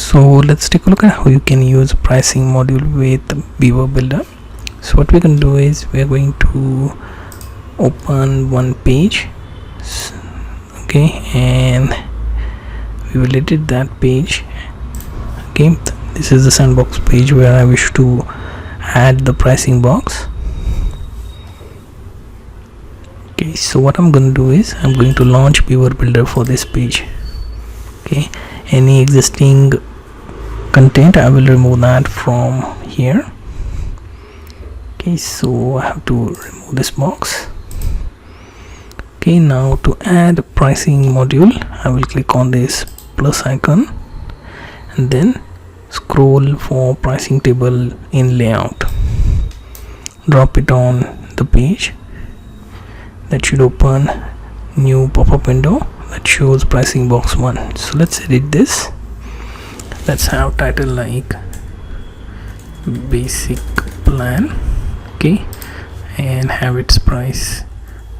So let's take a look at how you can use pricing module with Beaver builder. So what we're going to do is we're going to open one page, okay, and we will edit that page. Okay, this is the sandbox page where I wish to add the pricing box. Okay, so what I'm going to do is I'm going to launch Beaver builder for this page. Okay, any existing content I will remove that from here. Okay, so I have to remove this box. Okay, now to add pricing module, I will click on this plus icon and then scroll for pricing table in layout. Drop it on the page. That should open new pop-up window that shows pricing box 1. So let's edit this. Let's have title like basic plan, okay, and have its price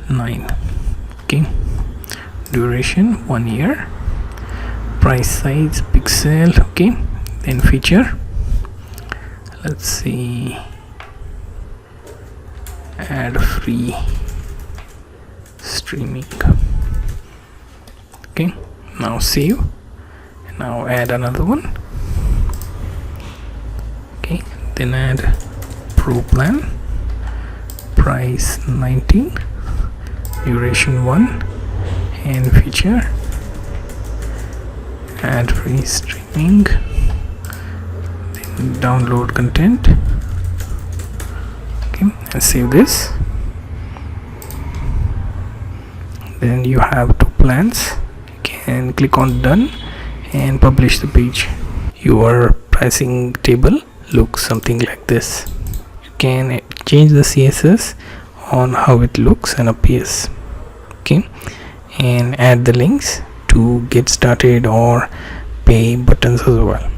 9. Okay, duration 1 year, price size pixel, okay, then feature, let's see, add free streaming. Okay, now save. Now add another one. Okay, then add pro plan, price 19, duration 1, and feature, add free streaming, then download content. Okay, and save this. Then you have 2 plans. You can click on done and publish the page. Your pricing table looks something like this. You can change the CSS on how it looks and appears, okay, and add the links to get started or pay buttons as well.